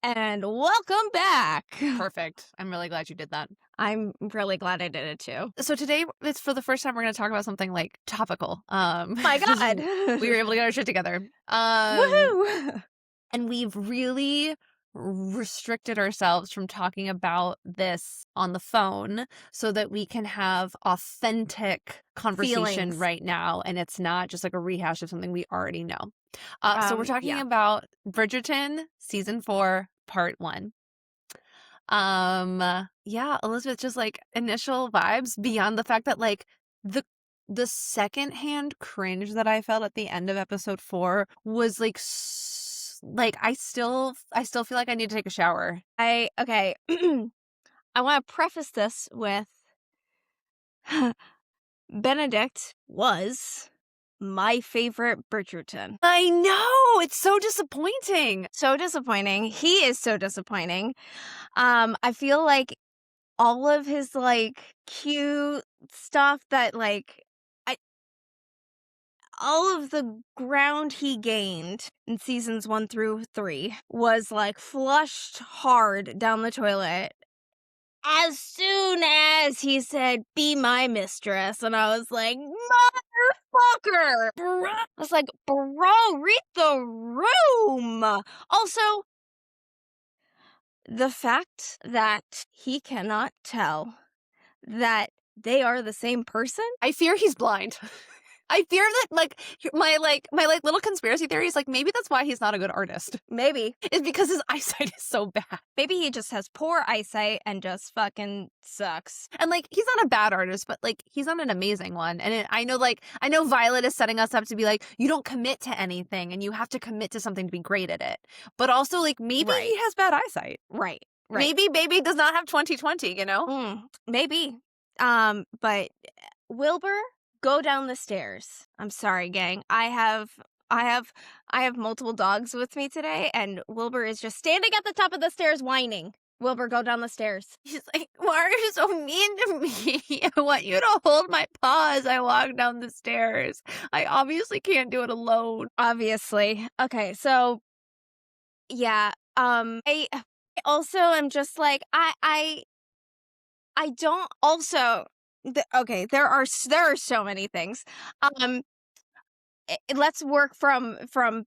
And welcome back. Perfect. I'm really glad you did that. I'm really glad I did it too. So today, it's for the first time we're going to talk about something like topical. My God. We were able to get our shit together. Woohoo! And we've really restricted ourselves from talking about this on the phone so that we can have authentic conversation Feelings. right now, and it's not just like a rehash of something we already know. So we're talking Yeah. about Bridgerton season 4 part 1. Yeah, Elizabeth, just like initial vibes beyond the fact that like the secondhand cringe that I felt at the end of episode 4 was like like I still feel like I need to take a shower. Okay. I want to preface this with Benedict was my favorite Bridgerton. I know, it's so disappointing. So disappointing. He is so disappointing. I feel like all of his like cute stuff that like all of the ground he gained in seasons 1 through 3 was like flushed hard down the toilet as soon as he said, "Be my mistress." And I was like, motherfucker! Bro. I was like, bro, read the room. Also, the fact that he cannot tell that they are the same person. I fear he's blind. I fear that my little conspiracy theory is like maybe that's why he's not a good artist. Maybe. It's because his eyesight is so bad. Maybe he just has poor eyesight and just fucking sucks. And like he's not a bad artist, but like he's not an amazing one. And I know Violet is setting us up to be like, you don't commit to anything and you have to commit to something to be great at it. But also like maybe he has bad eyesight. Right. Maybe baby does not have 20/20, you know? Maybe. But Wilbur, go down the stairs. I'm sorry, gang. I have multiple dogs with me today, and Wilbur is just standing at the top of the stairs whining. Wilbur, go down the stairs. He's like, why are you so mean to me? I want you to hold my paw as I walk down the stairs. I obviously can't do it alone. Obviously. Okay, so yeah. I also am just like I don't also okay, there are so many things. Let's work from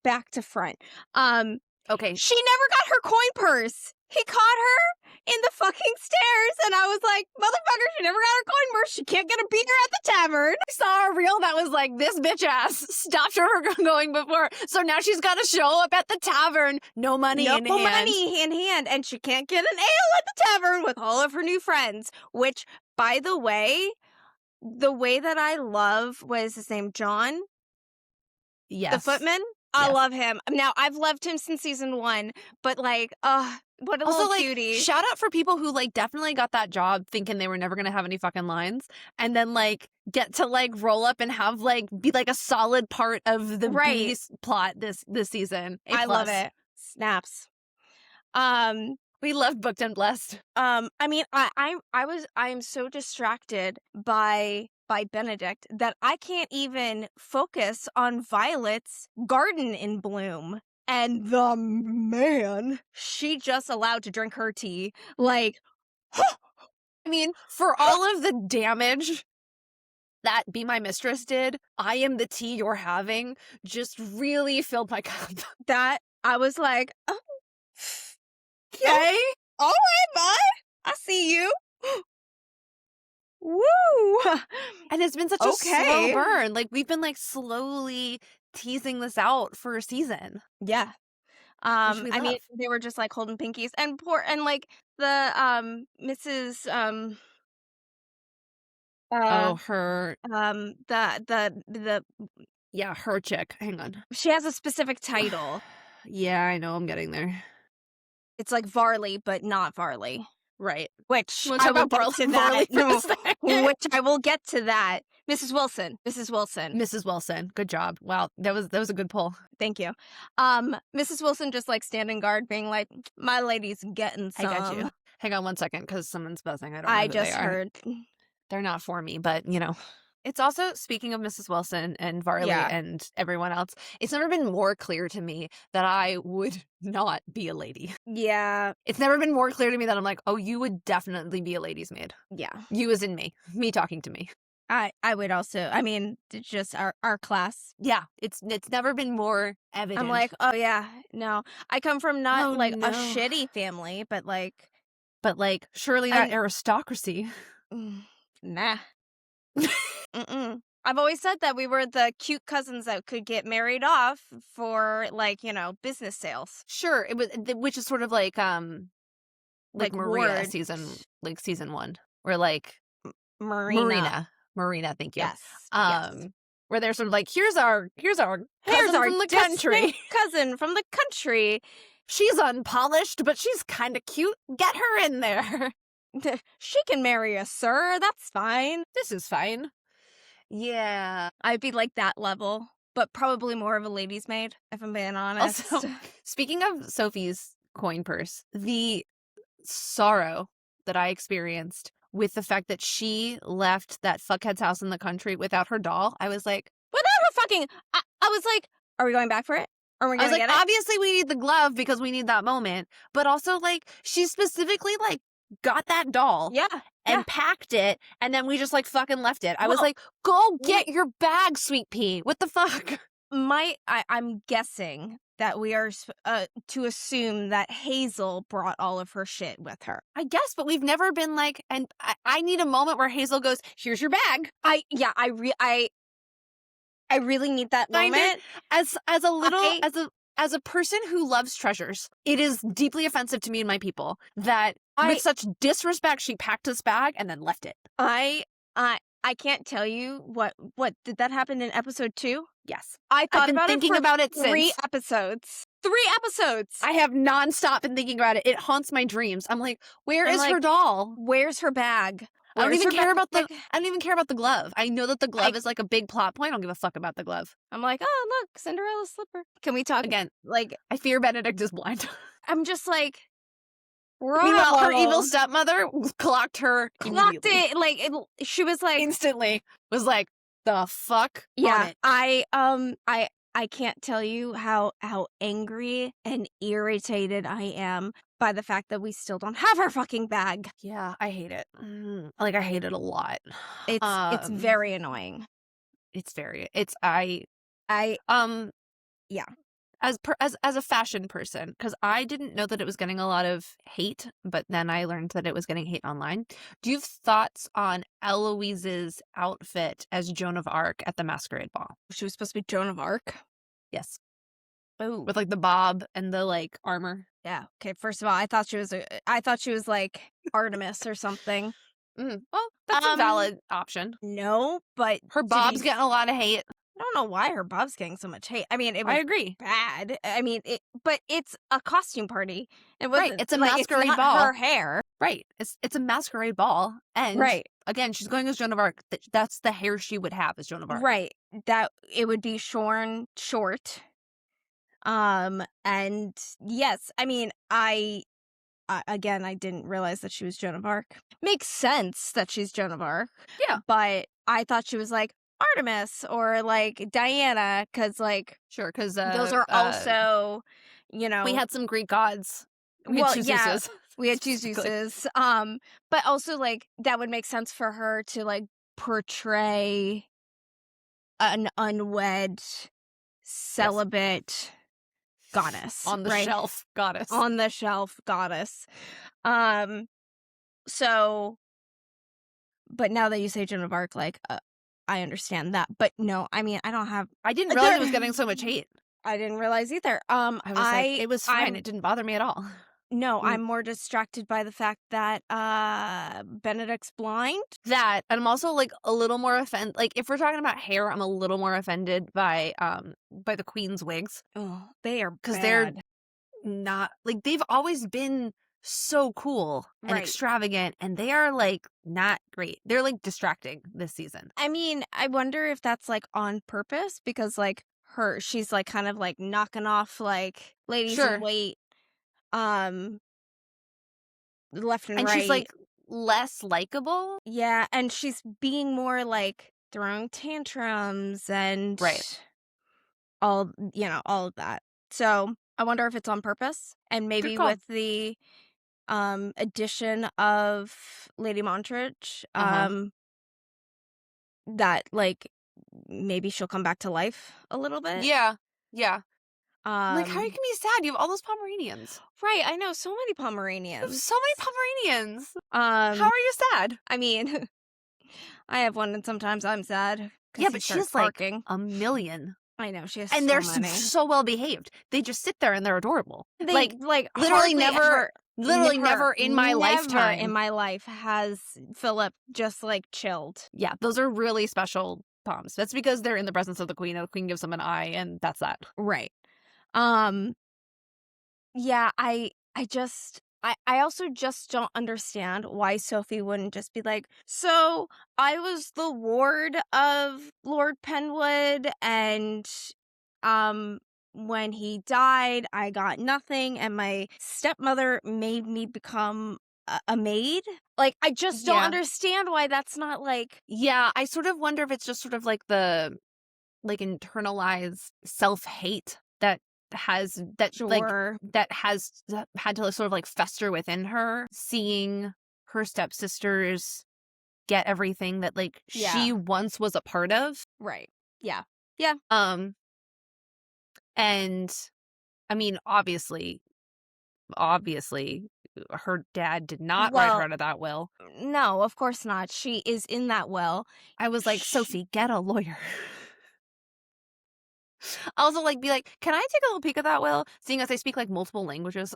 back to front. Okay. She never got her coin purse. He caught her in the fucking stairs, and I was like, motherfucker, she never got her coin purse. She can't get a beer at the tavern. I saw a reel that was like, this bitch ass stopped her from going before, so now she's got to show up at the tavern, no money in hand. No money in hand, and she can't get an ale at the tavern with all of her new friends, which, by the way that I love, what is his name, John? Yes. The footman? I love him. Now, I've loved him since season 1, but like, what a also, little like, cutie. Shout out for people who like definitely got that job thinking they were never gonna have any fucking lines, and then like get to like roll up and have like be like a solid part of the beast plot this season. I love it. Snaps. We love Booked and Blessed. I mean, I am so distracted by Benedict that I can't even focus on Violet's garden in bloom. And the man she just allowed to drink her tea. Like, I mean, for all of the damage that Be My Mistress did, I Am the Tea You're Having just really filled my cup. That, I was like, oh, okay. All right, bud. I see you. Woo! And it's been such a slow burn. Like, we've been like slowly teasing this out for a season. Yeah. I mean, they were just like holding pinkies and like the Mrs. her the yeah, her chick. Hang on. She has a specific title. Yeah, I know, I'm getting there. It's like Varley, but not Varley. Right. Which I will get to that. Which I will get to that. Mrs. Wilson. Good job. Wow, that was a good pull. Thank you. Mrs. Wilson just like standing guard, being like, "My lady's getting some." I got you. Hang on one second, because someone's buzzing. I don't know I who just they are. heard. They're not for me, but you know. It's also, speaking of Mrs. Wilson and Varley Yeah. and everyone else, it's never been more clear to me that I would not be a lady. Yeah. It's never been more clear to me that I'm like, oh, you would definitely be a lady's maid. Yeah. You as in me talking to me. I would also, I mean, it's just our class. Yeah, it's never been more evident. I'm like, oh yeah, no. I come from not Oh, like a no. shitty family, but like surely not And- aristocracy. Nah. Mm-mm. I've always said that we were the cute cousins that could get married off for like, business sales. Sure, it was, which is sort of like Like Maria Ward. season 1, where like Marina. Marina, thank you. Yes. Where they're sort of like, here's our cousin from the country. distant cousin from the country. She's unpolished, but she's kind of cute. Get her in there. She can marry us, sir. That's fine. This is fine. Yeah. I'd be like that level, but probably more of a lady's maid, if I'm being honest. Also, speaking of Sophie's coin purse, the sorrow that I experienced with the fact that she left that fuckhead's house in the country without her doll, I was like, without her fucking, I was like, are we going back for it? Are we I going was to like, get it? obviously we need the glove because we need that moment, but also like she specifically like got that doll Yeah. and yeah. packed it, and then we just like fucking left it. I was Well, like, go get your bag, sweet pea. What the fuck? I'm guessing that we are to assume that Hazel brought all of her shit with her. I guess, but we've never been like, and I need a moment where Hazel goes, here's your bag. I really need that moment. As a person who loves treasures, it is deeply offensive to me and my people that with such disrespect she packed this bag and then left it. I can't tell you what did that happen in episode 2? Yes. I thought I've been thinking about it three since. episodes. 3 episodes. I have nonstop been thinking about it. It haunts my dreams. I'm like, where is her doll? Where's her bag? I don't even care about the glove. I know that the glove is like a big plot point. I don't give a fuck about the glove. I'm like, oh look, Cinderella's slipper. Can we talk again? Like, I fear Benedict is blind. I'm just like, meanwhile, her evil stepmother clocked her. Clocked it. Like she was like instantly was like, the fuck. Yeah. I can't tell you how angry and irritated I am by the fact that we still don't have her fucking bag. Yeah, I hate it. Like, I hate it a lot. It's very annoying. Yeah. As a fashion person, because I didn't know that it was getting a lot of hate, but then I learned that it was getting hate online. Do you have thoughts on Eloise's outfit as Joan of Arc at the masquerade ball? She was supposed to be Joan of Arc? Yes. Oh. With like the bob and the like armor. Yeah. Okay. First of all, I thought she was like Artemis or something. Well, that's a valid option. No, but her bob's getting a lot of hate. I don't know why her bob's getting so much hate. I mean, I agree. Bad. I mean, but it's a costume party. It wasn't, right. It's a masquerade ball. Her hair. Right. It's a masquerade ball. And again, she's going as Joan of Arc. That's the hair she would have as Joan of Arc. Right. That it would be shorn short. And yes, I mean, again, I didn't realize that she was Joan of Arc. Makes sense that she's Joan of Arc. Yeah. But I thought she was like Artemis or like Diana, because like sure, because those are also, we had some Greek gods. We had two Zeuses. We had two Zeuses. But also like that would make sense for her to like portray an unwed celibate goddess on the shelf goddess. On the shelf goddess. So, but now that you say Joan of Arc, like I understand that, but no, I mean, I didn't realize it was getting so much hate. I didn't realize either. I was like, it was fine. It didn't bother me at all. No, I'm more distracted by the fact that Benedict's blind. That, and I'm also like a little more offended. Like, if we're talking about hair, I'm a little more offended by the Queen's wigs. Oh, they are because they're not like, they've always been so cool and extravagant, and they are like not great. They're like distracting this season. I mean, I wonder if that's like on purpose, because like she's like kind of like knocking off like ladies in wait, left and right, she's like less likable. Yeah, and she's being more like throwing tantrums and Right. all of that. So I wonder if it's on purpose, and Good maybe call. with the addition of Lady Montridge, Uh-huh. that like maybe she'll come back to life a little bit. Yeah. Yeah. Like, how you Um, can be sad? You have all those Pomeranians. right, I know so many You have Pomeranians. so many Pomeranians. How Um, are you sad? I mean, I have one, and sometimes I'm sad Yeah, because he but she starts has like barking. a million. I know, she has And so they're many. so well behaved. They just sit there and they're adorable. They, Like, like, literally hardly never, ever never in my never in lifetime. my life has Philip just, like, chilled. Yeah, those are really special Poms. That's because they're in the presence of the queen, and the queen gives them an eye, and that's that. Right. Um, yeah, I also just don't understand why Sophie wouldn't just be like, "So, I was the ward of Lord Penwood, and, um, when he died, I got nothing, and my stepmother made me become a maid?" Like, I just don't Yeah. understand why that's not, like, Yeah, I sort of wonder if it's just sort of like the like internalized self-hate that sure. that has had to sort of like fester within her, seeing her stepsisters get everything that like Yeah. she once was a part of. Right. Yeah. Yeah. Um and I mean obviously her dad did not write her Well, out of that will. no, of course not. She is in that will. I was like, Sh Sophie, get a lawyer. Also, like, be like, can I take a little peek at that will? Seeing as I speak like multiple languages.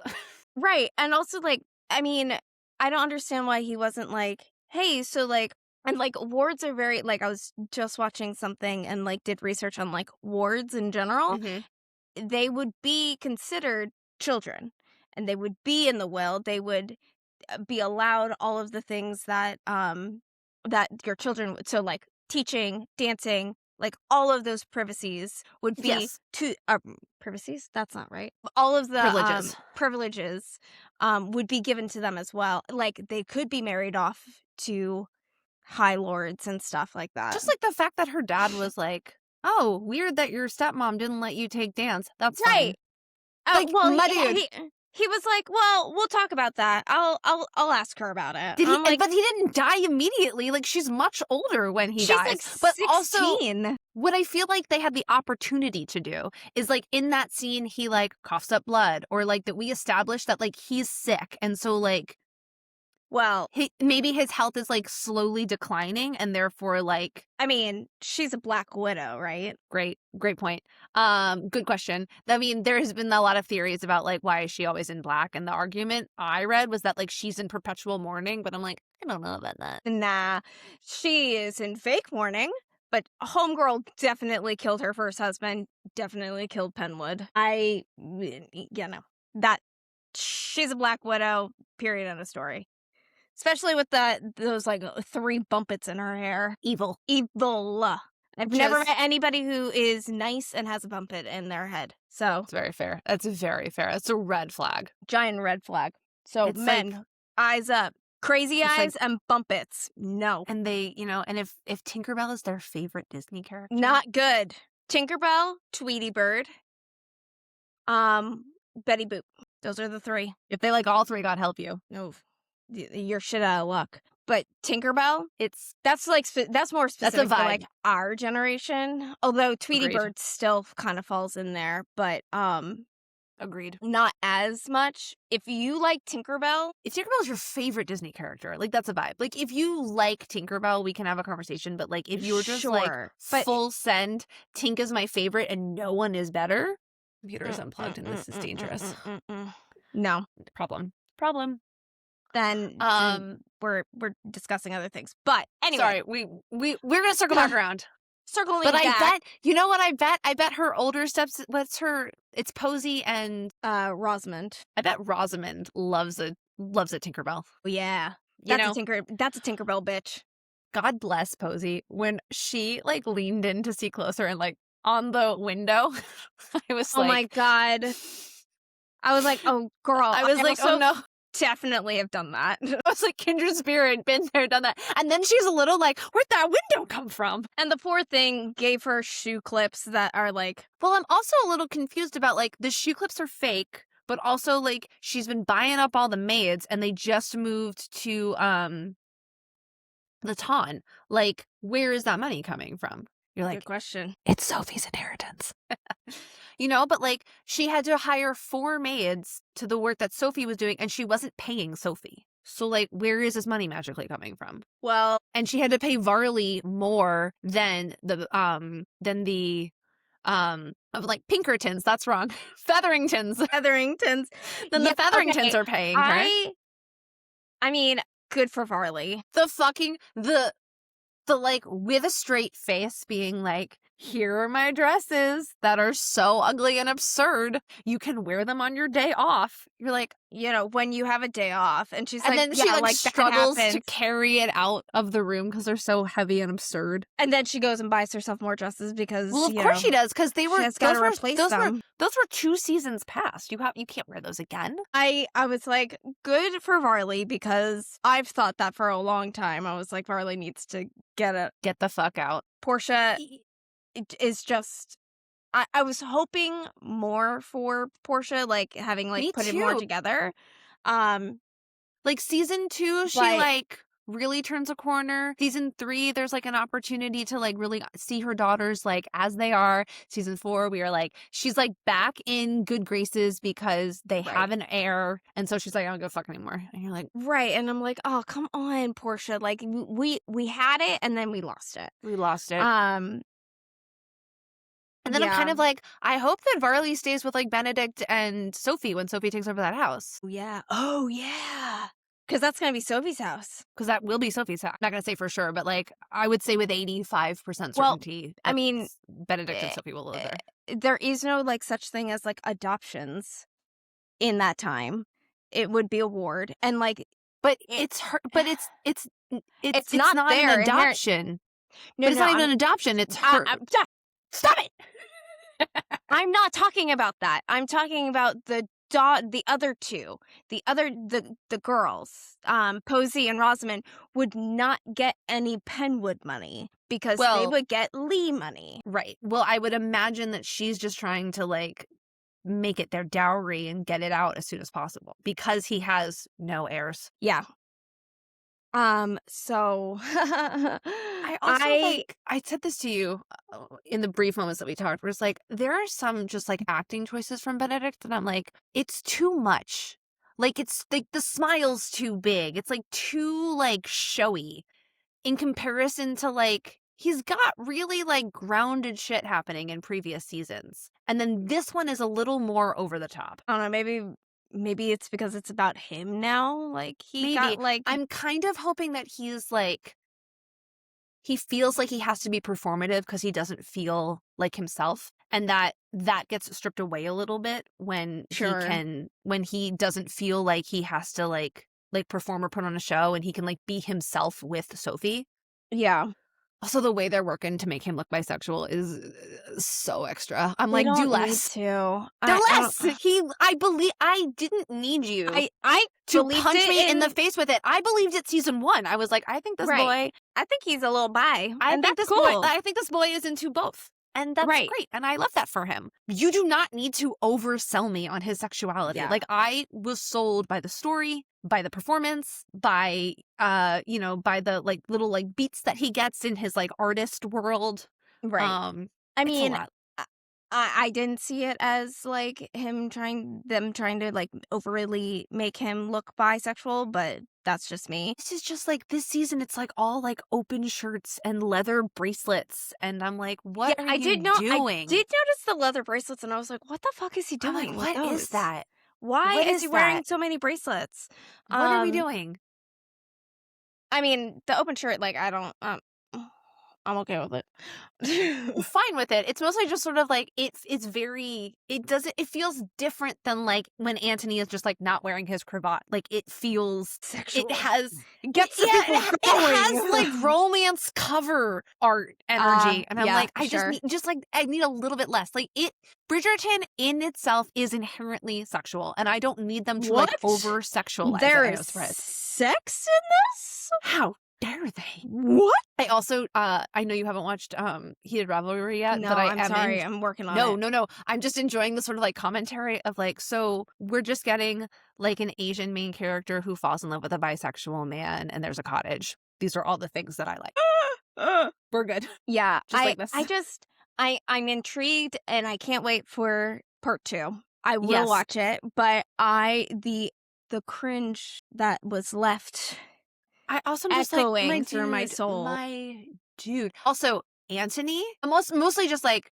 Right, and also, like, I mean, I don't understand why he wasn't like, "Hey, so, like," and, like, wards are very, like, I was just watching something and, like, did research on, like, wards in general. Hmm. They would be considered children, and they would be in the will. They would be allowed all of the things that your children would, so, like, teaching, dancing, like, all of those privacies would be Yes. to privacies? That's not right. All of the Privileges. privileges would be given to them as well. Like, they could be married off to high lords and stuff like that. Just like the fact that her dad was like, oh, weird that your stepmom didn't let you take dance. That's Right. fine. Like, Well, my dude. he was like, "Well, we'll talk about that. I'll ask her about it." Did he? I'm like, But he didn't die immediately. Like, she's much older when he "She's dies. like But also, 16." what I feel like they had the opportunity to do is like in that scene, he like coughs up blood, or like that we established that like he's sick, and so like Well, maybe his health is like slowly declining, and therefore like I mean, she's a Black Widow, right? great point. Good question. I mean, there has been a lot of theories about like why is she always in black, and the argument I read was that like she's in perpetual mourning, but I'm like, I don't know about that. Nah, she is in fake mourning, but Homegirl definitely killed her first husband, definitely killed Penwood. That she's a Black Widow, period, end of story. Especially with those, like, 3 bumpets in her hair. Evil. Evil. I've never Just met anybody who is nice and has a bumpet in their head. So, It's very fair. That's very fair. That's a red flag. giant red flag. So, It's men, like eyes up. Crazy it's like eyes and bumpets. No. and they, and if Tinkerbell is their favorite Disney character, Not good. Tinkerbell, Tweety Bird, Betty Boop. Those are the 3. if they like all three, God help you. No, you're shit out of luck. But Tinkerbell, It's that's like that's more specific for vibe. like our generation. Although Tweety Agreed. Bird still kind of falls in there, but Agreed. not as much. If you like Tinkerbell, If Tinkerbell is your favorite Disney character, like that's a vibe. Like if you like Tinkerbell, we can have a conversation. But like if you were just like sure, but full send, Tink is my favorite and no one is better. Computer is unplugged and this is dangerous. No, Problem. then we're discussing other things. But anyway, Sorry, we're gonna circle back around. circling But I back. bet, you know what I bet? I bet her older steps, it's Posey and Rosamund. I bet Rosamund loves a Tinkerbell. Yeah, You that's know, that's a Tinkerbell bitch. God bless Posey. When she like leaned in to see closer and like on the window, I was Oh like, my god. I was like, oh girl. I was and like, also, oh no. definitely have done that. I was like, kindred spirit, been there, done that. And then she's a little like, where'd that window come from? And the poor thing gave her shoe clips that are like... Well, I'm also a little confused about, like, the shoe clips are fake, but also, like, she's been buying up all the maids, and they just moved to, the Ton. Like, where is that money coming from? You're like, good question. it's Sophie's inheritance. You know, but like she had to hire 4 maids to the work that Sophie was doing, and she wasn't paying Sophie. So like, where is this money magically coming from? Well, And she had to pay Varley more than the of like Pinkertons. That's wrong. Featheringtons. Featheringtons. Then the Featheringtons are paying her. I mean, good for Varley. The like with a straight face being like, here are my dresses that are so ugly and absurd. You can wear them on your day off. You're like, you know, when you have a day off. And she's and like, then she like struggles that to carry it out of the room because they're so heavy and absurd. And then she goes and buys herself more dresses because, well, of course she does, because they were she has got to replace them. Those were 2 seasons past. You can't wear those again. I was like, good for Varley, because I've thought that for a long time. I was like, Varley needs to get the fuck out. Portia is just... I was hoping more for Portia, like having like Me put it too. more together. Like season 2, she like really turns a corner. Season 3, there's like an opportunity to like really see her daughters like as they are. Season 4, we are like, she's like back in good graces because they have an heir, and so she's like, I don't give a fuck anymore. And you're like, right. And I'm like, oh, come on, Portia. Like we had it and then we lost it. And then I'm kind of like, I hope that Varley stays with like Benedict and Sophie when Sophie takes over that house. Yeah. Oh, yeah. Because that's going to be Sophie's house. Because that will be Sophie's house. I'm not going to say for sure, but like, I would say with 85% certainty. I mean, Benedict and Sophie will live there. There is no like such thing as like adoptions in that time. It would be a ward. And like, but it's her, but it's not there. An adoption. No, but it's not even an adoption. It's her. Stop it! I'm not talking about that. I'm talking about the other two. The girls, Posey and Rosamond, would not get any Penwood money because they would get Lee money. Right. Well, I would imagine that she's just trying to like make it their dowry and get it out as soon as possible because he has no heirs. Yeah. So I also like, I said this to you in the brief moments that we talked, where it's like, there are some just like acting choices from Benedict that I'm like, it's too much. Like, it's like the smile's too big. It's like too like showy in comparison to like, he's got really like grounded shit happening in previous seasons. And then this one is a little more over the top. I don't know, maybe it's because it's about him now. Like he got like, I'm kind of hoping that he's like, he feels like he has to be performative because he doesn't feel like himself, and that gets stripped away a little bit when he doesn't feel like he has to like perform or put on a show, and he can like be himself with Sophie. Yeah. Also, the way they're working to make him look bisexual is so extra. I'm they like, do less. Do less. I didn't need you. I to punch me in the face with it. I believed it season 1. I was like, I think this boy. I think he's a little bi. I think this boy is into both. And that's great. And I love that for him. You do not need to oversell me on his sexuality. Yeah. Like, I was sold by the story, by the performance, by, by the, like, little, like, beats that he gets in his, like, artist world. Right. I mean, I didn't see it as, like, them trying to, like, overly make him look bisexual, but that's just me. This is just, like, this season, it's, like, all, like, open shirts and leather bracelets, and I'm like, what are you doing? I did notice the leather bracelets, and I was like, what the fuck is he doing? I'm like, what is that? Why is he wearing so many bracelets? What are we doing? I mean, the open shirt, like, I don't... I'm okay with it. Fine with it. It's mostly just sort of like it's very it feels different than like when Anthony is just like not wearing his cravat. Like it feels Sexual. it Gets the people it going. has like romance cover art energy. And I'm yeah, like, I sure. I need a little bit less. Like Bridgerton in itself is inherently sexual, and I don't need them to like What? over sexualize it. I There's know, Thread. sex in this? How dare they? What? I also I know you haven't watched Heated Ravelry yet, No, but I I'm am sorry. I'm working on it. no. I'm just enjoying the sort of like commentary of like, so we're just getting like an Asian main character who falls in love with a bisexual man and there's a cottage. These are all the things that I like. We're good. Yeah, Just like this. I'm intrigued and I can't wait for part 2. I will Yes. watch it, but the cringe that was left I also am just like, echoing my through my dude, soul. my dude. Also, Anthony, mostly just like,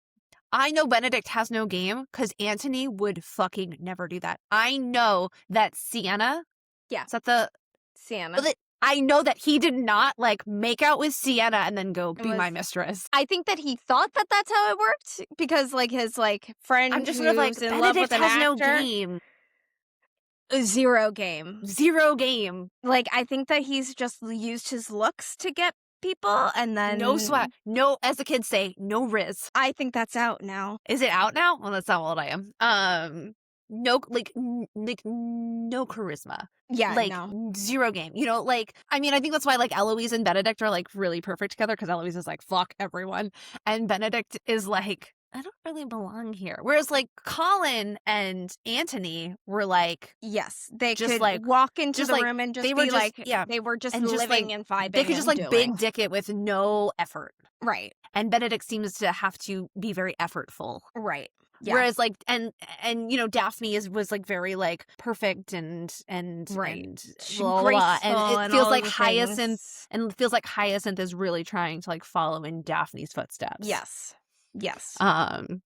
I know Benedict has no game because Anthony would fucking never do that. I know that Sienna. Yeah. Is that the Sienna. I know that he did not like make out with Sienna and then go be my was- mistress. I think that he thought that that's how it worked because like his like friend I'm just who's sort of like, in love with Benedict an has no actor, game. zero game. Zero game. Like I think that he's just used his looks to get people and then No sweat. No, as the kids say, no riz. I think that's out now. Is it out now? Well, that's not how old I am. No, like no charisma. Yeah, Like no. zero game. You know, like I mean, I think that's why like Eloise and Benedict are like really perfect together because Eloise is like fuck everyone, and Benedict is like I don't really belong here. Whereas like Colin and Anthony were like Yes, they just could like walk into just the like room and just they were be just like, yeah, they were just and just living like and vibing. they could just and like doing. big dick it with no effort. Right, And Benedict seems to have to be very effortful. right. Yeah. Whereas like and you know Daphne was like very like perfect and Right. and Graceful and it and feels all like the Hyacinth things. and it feels like Hyacinth is really trying to like follow in Daphne's footsteps. Yes. Yes. And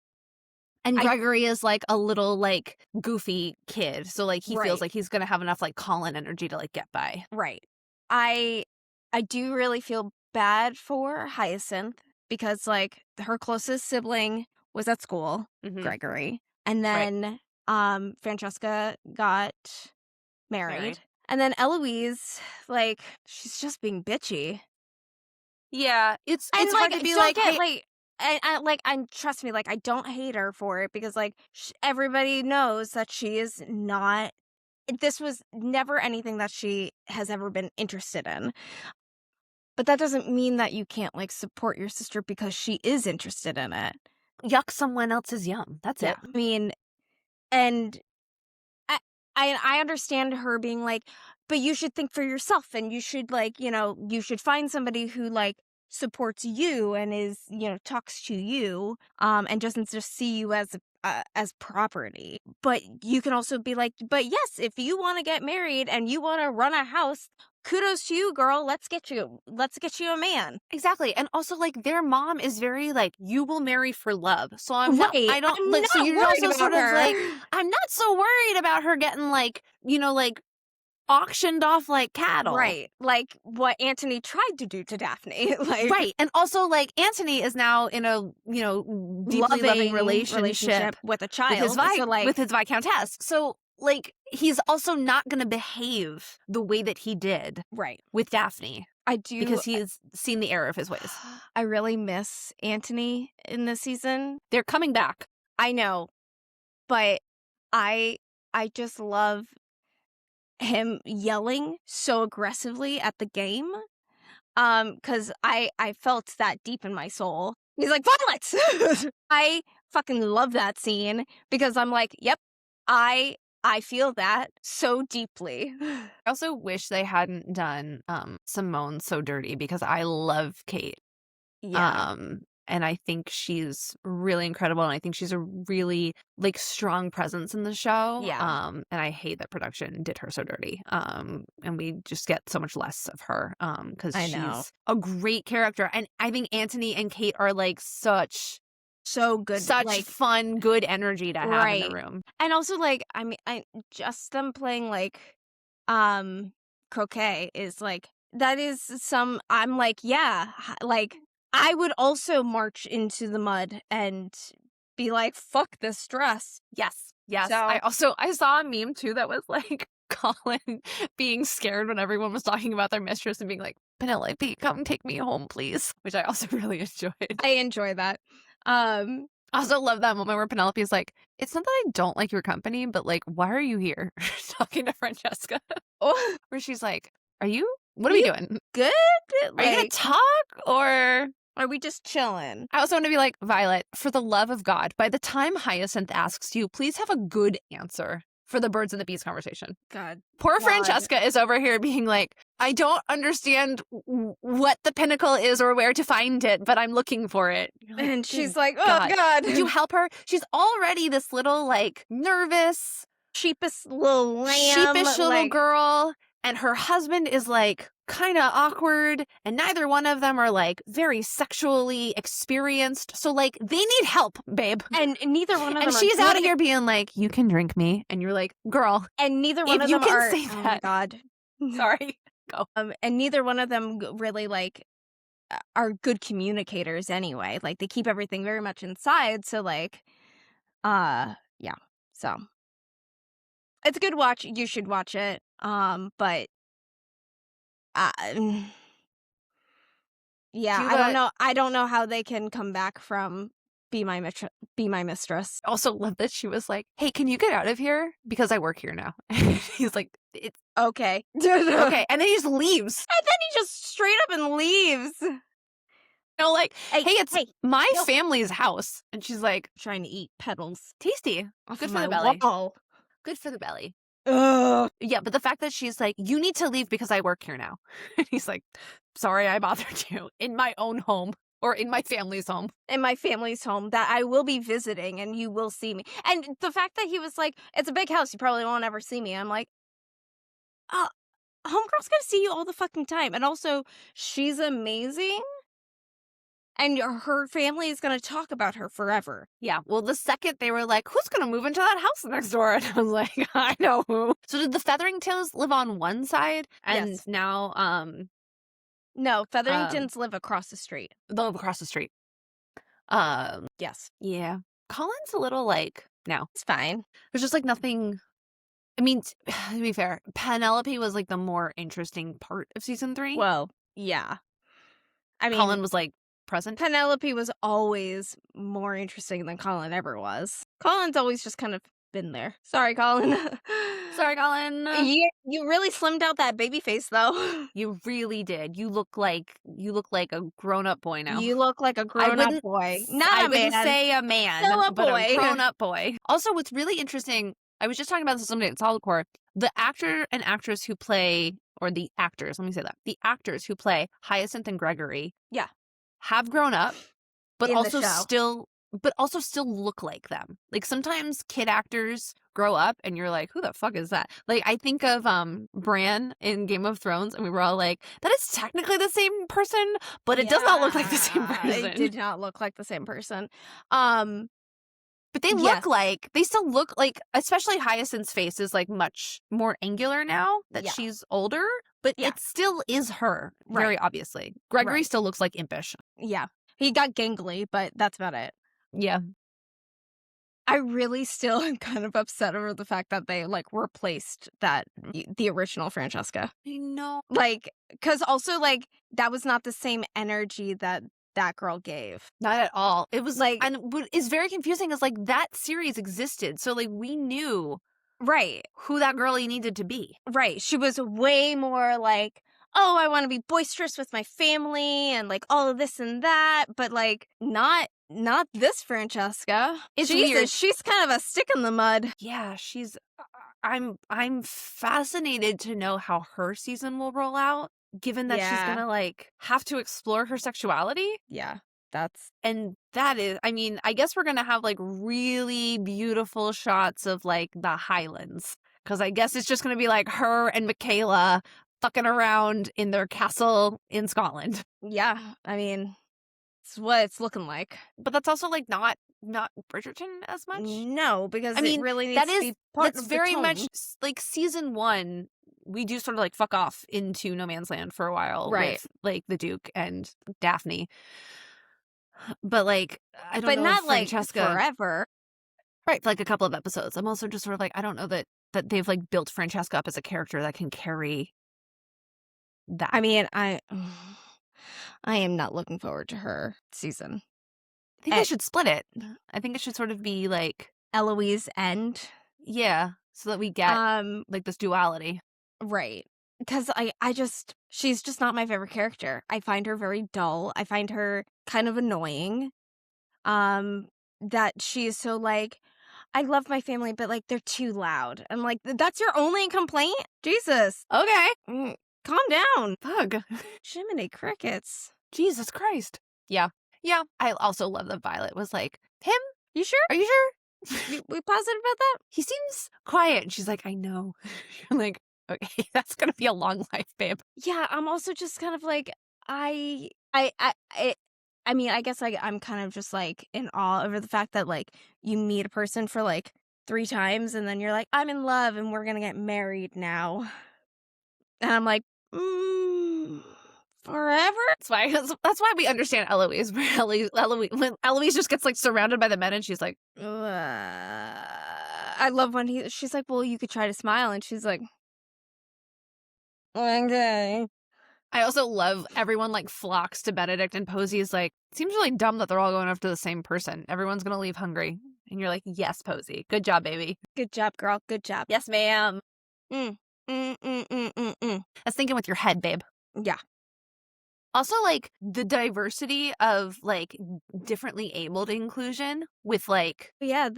Gregory is like a little like goofy kid, so like he Right. feels like he's gonna have enough like Colin energy to like get by. Right. I do really feel bad for Hyacinth because like her closest sibling was at school, Mhm. Gregory, and then Francesca got married. And then Eloise, like, she's just being bitchy. Yeah, it's And hard like, to be don't like, get hey, and trust me, like, I don't hate her for it because like everybody knows that she is not. This was never anything that she has ever been interested in. But that doesn't mean that you can't like support your sister because she is interested in it. yuck, someone else's yum. That's it. I mean, and I understand her being like, but you should think for yourself and you should like, you should find somebody who like supports you and is, talks to you, and doesn't just see you as property. But you can also be like, but yes, if you want to get married and you want to run a house, kudos to you, girl. Let's get you a man. Exactly. And also like their mom is very like, you will marry for love. So I'm not Right. I don't I'm like not so you're worried also sort about of her. like I'm not so worried about her getting like, like auctioned off like cattle. Right. Like what Anthony tried to do to Daphne. Like Right. And also like Anthony is now in a, deeply loving relationship with a child. with his viscountess. So like he's also not going to behave the way that he did right. with Daphne. I do Because he's seen the error of his ways. I really miss Anthony in this season. They're coming back. I know. But I just love him yelling so aggressively at the game. Cuz I felt that deep in my soul. He's like, "Violence!" I fucking love that scene because I'm like, "Yep. I feel that so deeply." I also wish they hadn't done Simone so dirty because I love Kate. Yeah. And I think she's really incredible and I think she's a really like strong presence in the show. Yeah. And I hate that production did her so dirty. And we just get so much less of her because she's a great character. And I think Anthony and Kate are like so good, such like fun, good energy to have in the room. And also like I mean just them playing like croquet is like that is I'm like, yeah, like I would also march into the mud and be like, fuck this dress. Yes. Yes. So- I saw a meme too that was like Colin being scared when everyone was talking about their mistress and being like, Penelope, come take me home, please. Which I also really enjoyed. I enjoy that. I also love that moment where Penelope's like, it's not that I don't like your company, but like, why are you here? Talking to Francesca. Oh, Where she's like, what are we doing? good? Are you gonna Like, talk or are we just chilling? I also want to be like, Violet, for the love of God, by the time Hyacinth asks you, please have a good answer for the birds and the bees conversation. God. Poor God. Francesca is over here being like, I don't understand what the pinnacle is or where to find it, but I'm looking for it. Like, And she's like, oh, God. God. Would you help her? She's already this little, like, nervous, sheepish little lamb. little girl, and her husband is like kind of awkward, and neither one of them are like very sexually experienced, so like they need help, babe. And neither one of them And are she's good. out of here being like, you can drink me, and you're like, girl, And neither one if of you them can are. say Oh my that. God. Sorry, go. And neither one of them really like are good communicators anyway. Like they keep everything very much inside. So like, yeah. So it's a good watch. You should watch it. But yeah, Do you I don't got- know. I don't know how they can come back from Be My Mistress. Also love that she was like, hey, can you get out of here? Because I work here now. He's like, it's Okay. okay. And then he just leaves. And then he just straight up and leaves. No, like, hey, it's my no. family's house. And she's like, Trying to eat petals. tasty. Off Good of for my the belly. wall. Good for the belly. Ugh. Yeah, but the fact that she's like, you need to leave because I work here now. And he's like, sorry I bothered you in my own home or in my family's home. In my family's home that I will be visiting and you will see me. And the fact that he was like, it's a big house, you probably won't ever see me. I'm like, homegirl's gonna see you all the fucking time. And also, she's amazing. And her family is gonna talk about her forever. Yeah, well, the second they were like, who's going to move into that house next door? And I was like, I know who. So did the Featheringtons live on one side? And Yes. now, No, Featheringtons live across the street. they'll live across the street. Yes. Yeah. Colin's a little like, no. It's fine. There's just like nothing. I mean, to be fair, Penelope was like the more interesting part of season 3. Well, yeah. I mean, Colin was like present. Penelope was always more interesting than Colin ever was. Colin's always just kind of been there. Sorry, Colin. Sorry, Colin. You really slimmed out that baby face, though. You really did. You look like a grown-up boy now. You look like a grown-up boy. Not I a man. wouldn't say a man, Still a but boy. a grown-up boy. Also, what's really interesting, I was just talking about this someday at Solidcore, the actor and actress who play, or the actors, let me say that, the actors who play Hyacinth and Gregory, Yeah. have grown up, but In the also show. still look like them. Like sometimes kid actors grow up and you're like, who the fuck is that? Like I think of Bran in Game of Thrones and we were all like, that is technically the same person, but it does not look like the same person. It did not look like the same person. But they still look like, especially Hyacinth's face is like much more angular now that Yeah. she's older, but Yeah. it still is her, very obviously. Gregory Right. still looks like impish. Yeah. He got gangly, but that's about it. Yeah. I really still am kind of upset over the fact that they like replaced the original Francesca. I know. Like, because also like that was not the same energy that girl gave. Not at all. It was Like- and what is very confusing is like that series existed. So like we knew Right. who that girlie needed to be. Right. She was way more like, oh, I want to be boisterous with my family and like all of this and that, but like not this Francesca. It's Jesus, weird. she's kind of a stick in the mud. Yeah, she's I'm fascinated to know how her season will roll out, given that she's Yeah. gonna like have to explore her sexuality. Yeah. That's And that is, I mean, I guess we're gonna have like really beautiful shots of like the Highlands. Cause I guess it's just gonna be like her and Michaela fucking around in their castle in Scotland. yeah. I mean, it's what it's looking like. But that's also like not Bridgerton as much. No, because I mean, it really needs that to is be part that's of very the much tone. like season 1 we do sort of like fuck off into no man's land for a while Right. with like the Duke and Daphne. But like, I don't But know if not like Francesca, forever. right, for like a couple of episodes. I'm also just sort of like, I don't know that they've like built Francesca up as a character that can carry that. I mean, I am not looking forward to her season. I think they should split it. I think it should sort of be like Eloise end. yeah, so that we get like this duality. Right. Because she's just not my favorite character. I find her very dull. I find her kind of annoying. That she is so like, I love my family, but like they're too loud. I'm like, that's your only complaint? Jesus. Okay. Calm down. Bug. Jiminy crickets. Jesus Christ. Yeah. Yeah. I also love that Violet was like, him? You sure? Are you sure? We positive about that? He seems quiet. And she's like, I know. You're like, okay, that's gonna be a long life, babe. Yeah, I'm also just kind of like, I mean, I guess I'm kind of just like in awe over the fact that like you meet a person for like 3 times and then you're like, I'm in love and we're gonna get married now. And I'm like, forever? That's why we understand Eloise. When Eloise just gets like surrounded by the men and she's like, I love when she's like, well, you could try to smile. And she's like, okay. I also love everyone like flocks to Benedict and Posey's like, seems really dumb that they're all going after the same person. Everyone's gonna leave hungry. And you're like, yes, Posey. Good job, baby. Good job, girl. Good job. Yes, ma'am. That's thinking with your head, babe. Yeah. Also, like, the diversity of, like, differently abled inclusion with, like, Yeah,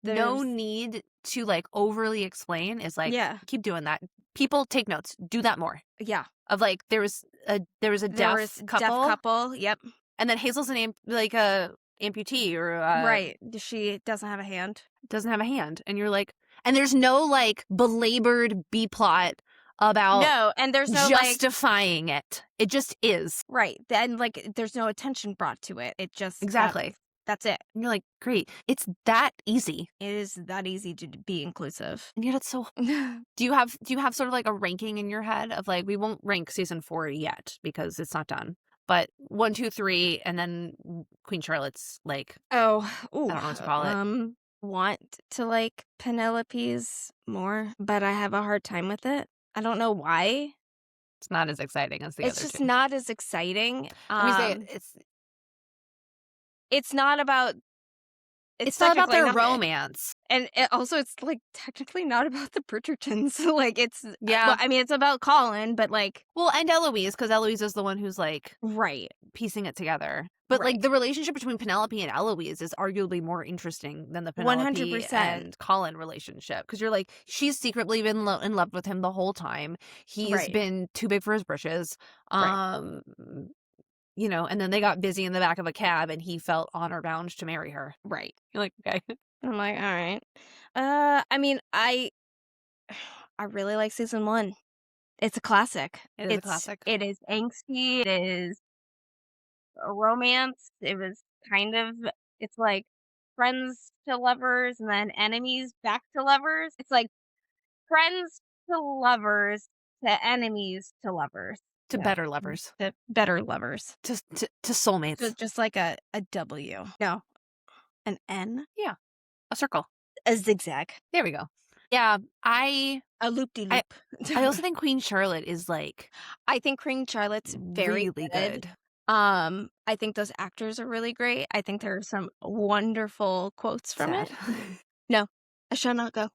no need to, like, overly explain is, like, yeah. keep doing that. People, take notes. Do that more. Yeah. Of, like, there was a deaf couple. Yep. And then Hazel's a amputee or right. She doesn't have a hand. Doesn't have a hand. And you're like, and there's no, like, belabored B-plot about no, and there's no justifying it. It just is. Right. Then like there's no attention brought to it. It just exactly. That's it. And you're like, great. It's that easy. It is that easy to be inclusive. And yet it's so Do you have sort of like a ranking in your head of like, we won't rank season 4 yet because it's not done. But 1, 2, 3, and then Queen Charlotte's like ooh, I don't know what to call it. Want to like Penelope's more, but I have a hard time with it. I don't know why. It's not as exciting as the other two. It's just not as exciting. Let me say it's not about. It's not about their romance, and it's like technically not about the Bridgertons. like it's yeah. Well, I mean, it's about Colin, but like and Eloise, because Eloise is the one who's like right piecing it together. But like the relationship between Penelope and Eloise is arguably more interesting than the Penelope 100% and Colin relationship. Because you're like, she's secretly been in love with him the whole time. He's been too big for his brishes. You know, and then they got busy in the back of a cab and he felt honor bound to marry her. Right. You're like, okay. I'm like, all right. I mean, I really like season 1. It's a classic. It's a classic. It is angsty. It is a romance. It was kind of, it's like friends to lovers and then enemies back to lovers. It's like friends to lovers to enemies to lovers. To better lovers. To better lovers. To soulmates. So just like a W. No. An N? Yeah. A circle. A zigzag. There we go. Yeah. A loop-de-loop. I also think Queen Charlotte is like... I think Queen Charlotte's very really good. I think those actors are really great. I think there are some wonderful quotes from it. No, I shall not go.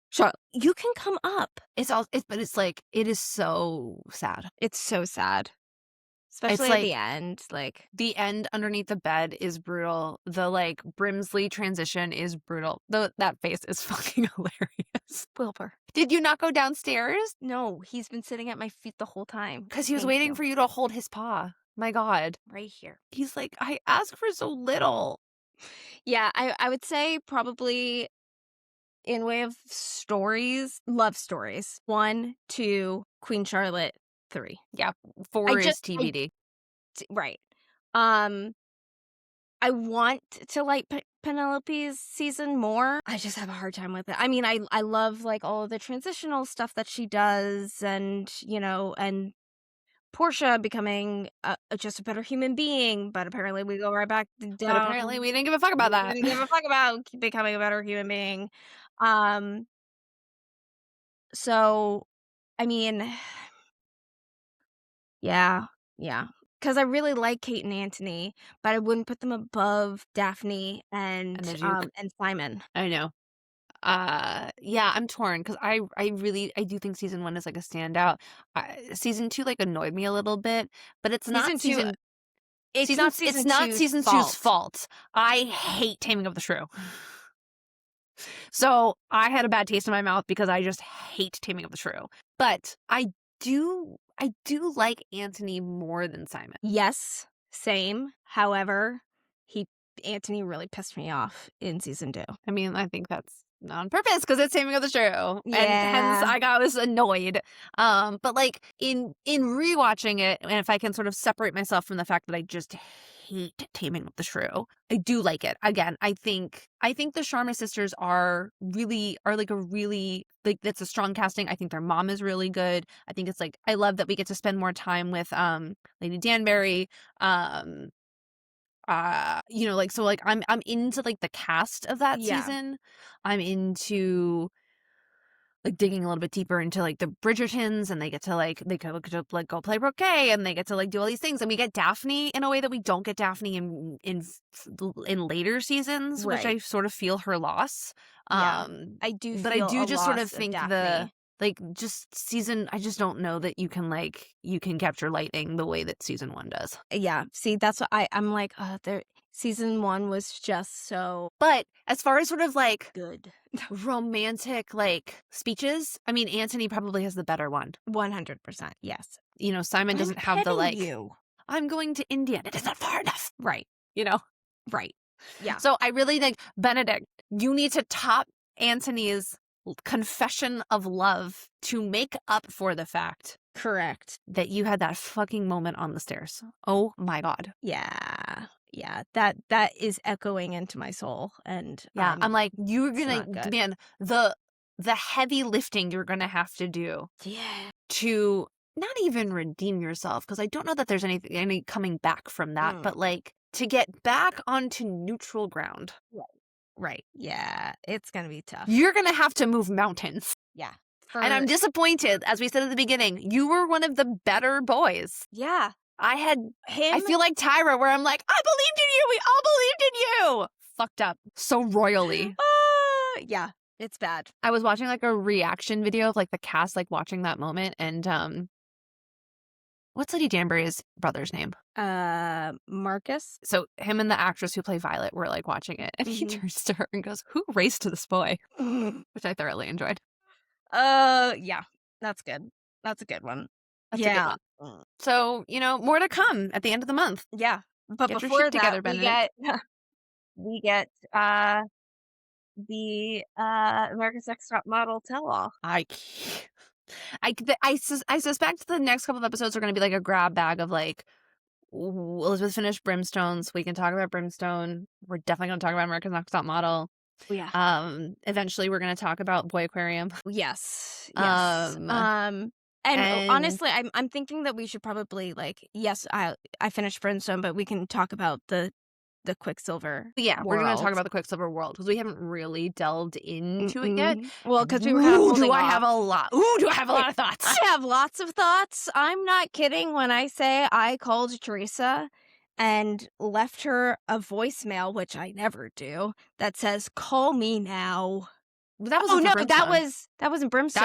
Charlotte, you can come up. But it's like, it is so sad. It's so sad. Especially at the end. Like the end underneath the bed is brutal. The like Brimsley transition is brutal. That face is fucking hilarious. Wilbur. Did you not go downstairs? No, he's been sitting at my feet the whole time. Because he was waiting for you to hold his paw. My God. Right here. He's like, I ask for so little. Yeah, I would say probably in way of stories, love stories. 1, 2, Queen Charlotte, 3. Yeah, 4 is TBD. Right. I want to like Penelope's season more. I just have a hard time with it. I mean, I love like all of the transitional stuff that she does, and and Portia becoming just a better human being, but apparently we go right back But down. apparently we didn't give a fuck about that. We didn't give a fuck about becoming a better human being. So, I mean, yeah, yeah. Because I really like Kate and Anthony, but I wouldn't put them above Daphne And the and Duke. and Simon. I know. Yeah, I'm torn because I really I do think season 1 is like a standout. Season 2 like annoyed me a little bit, but it's not Season 2, season it's not it's season not two's season two's fault. fault. I hate Taming of the Shrew. So I had a bad taste in my mouth because I just hate Taming of the Shrew. But I do like Anthony more than Simon. Yes, same. However, Anthony really pissed me off in season 2. I mean, I think that's on purpose because it's Taming of the Shrew, and hence Yeah. I was annoyed. But like in rewatching it, and if I can sort of separate myself from the fact that I just hate Taming of the Shrew, I do like it. Again, I think the Sharma sisters are like a really like that's a strong casting. I think their mom is really good. I think it's like I love that we get to spend more time with Lady Danbury. Like so like I'm into like the cast of that Yeah. season. I'm into like digging a little bit deeper into like the Bridgertons, and they get to like go play croquet, and they get to like do all these things, and we get Daphne in a way that we don't get Daphne in later seasons, which I Right. sort of feel her loss. Yeah. I do But I feel do a just sort of loss of think Daphne. like just season I just don't know that you can capture lightning the way that season 1 does. Yeah, see, that's what I'm like, season 1 was just so But as far as sort of like good. romantic like speeches, I mean Anthony probably has the better one. 100%, yes. Simon I'm doesn't have the petting like you. I'm going to India and it isn't far enough, Right, you know. right. Yeah, So I really think Benedict, you need to top Anthony's confession of love to make up for the fact correct. that you had that fucking moment on the stairs. Oh my god. Yeah, yeah, that is echoing into my soul, and Yeah, I'm like you're it's gonna not good. man the heavy lifting you're gonna have to do Yeah. to not even redeem yourself, because I don't know that there's any coming back from that, but like to get back onto neutral ground. Right, right. Yeah, it's gonna be tough. You're gonna have to move mountains. Yeah. And I'm disappointed, as we said at the beginning, you were one of the better boys. Yeah. I Him feel like Tyra, where I'm like, I believed in you. We all believed in you. Fucked up so royally. yeah, it's bad. I was watching like a reaction video of like the cast like watching that moment, and what's Lady Danbury's brother's name? Marcus? So him and the actress who play Violet were like watching it, and he turns to her and goes, "Who raced this boy?" Which I thoroughly enjoyed. Yeah, that's good. That's a good one. That's a good one. So, more to come at the end of the month. Yeah, but Get your before shit that, together, Benedict. we get the America's Next Top Model tell-all. I suspect the next couple of episodes are going to be like a grab bag of like Elizabeth finished Brimstone, so we can talk about Brimstone. We're definitely going to talk about America's Next Top Model. Yeah. Eventually we're going to talk about Boy Aquarium. Yes. And honestly, I'm thinking that we should probably yes, I finished Brimstone, but we can talk about the Quicksilver. Yeah, we're going to talk world. about the Quicksilver world because we haven't really delved into it yet. Well, because we were kind of holding I off. have a lot. Ooh, do I have a lot of thoughts? I have lots of thoughts. I'm not kidding when I say I called Teresa and left her a voicemail, which I never do, that says, "Call me now." That was that wasn't Brimstone.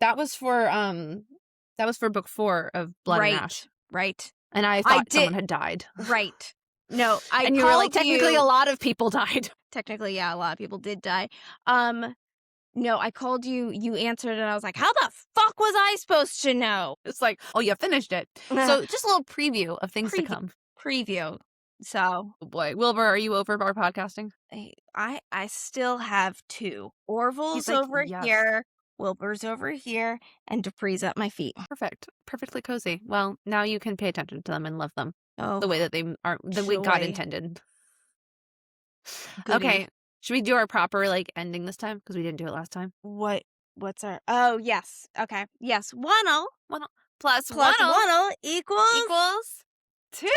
That was for book 4 of Blood and Ash. Right. And I thought someone had died. Right. No, and you were like, technically a lot of people died. Technically, yeah, a lot of people did die. No, I called you, you answered, and I was like, how the fuck was I supposed to know? It's like, oh, you finished it. So just a little preview of things to come. Preview. So. Oh boy. Wilbur, are you over bar podcasting? I still have 2. Orville's over here, Wilbur's over here, and Dupree's at my feet. Perfect. Perfectly cozy. Well, now you can pay attention to them and love them. Oh, the way that they are, the way God intended. Goody. Okay. Should we do our proper like ending this time? Because we didn't do it last time. What's our... Oh, yes. Okay. Yes. 1-0 One plus plus 1 1-0 equals... equals 2.